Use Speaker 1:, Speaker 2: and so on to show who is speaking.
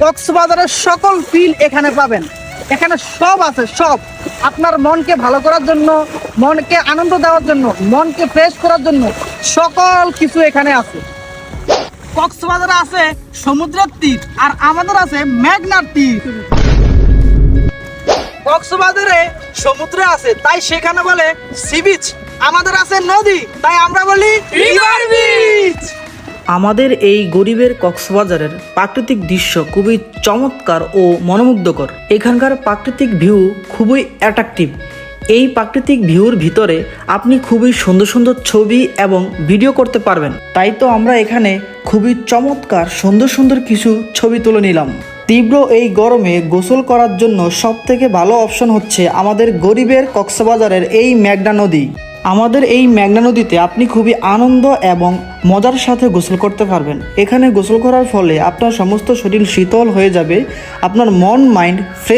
Speaker 1: কক্সবাজারের সকল ফিল এখানে পাবেন। এখানে সব আছে, সব আপনার মনকে ভালো করার জন্য, মনকে আনন্দ দেওয়ার জন্য, মনকে ফ্রেশ করার জন্য সকল কিছু এখানে আছে। কক্সবাজারে আছে সমুদ্রের তীর, আর আমাদের আছে মেঘনার তীর। কক্সবাজারে সমুদ্র আছে, তাই সেখানে বলে সি বিচ। আমাদের আছে নদী, তাই আমরা বলি রিভার বিচ।
Speaker 2: আমাদের এই গরিবের কক্সবাজারের প্রাকৃতিক দৃশ্য খুবই চমৎকার ও মনোমুগ্ধকর। এখানকার প্রাকৃতিক ভিউ খুবই অ্যাট্রাকটিভ। এই প্রাকৃতিক ভিউর ভিতরে আপনি খুবই সুন্দর সুন্দর ছবি এবং ভিডিও করতে পারবেন। তাই তো আমরা এখানে খুবই চমৎকার সুন্দর সুন্দর কিছু ছবি তুলে নিলাম। তীব্র এই গরমে গোসল করার জন্য সবথেকে ভালো অপশন হচ্ছে আমাদের গরিবের কক্সবাজারের এই মেঘনা নদী। আমাদের এই মেঘনা নদীতে আপনি খুবই আনন্দ এবং মজার সাথে গোসল করতে পারবেন। এখানে গোসল করার ফলে আপনার সমস্ত শরীর শীতল হয়ে যাবে, আপনার মন মাইন্ড ফ্রেশ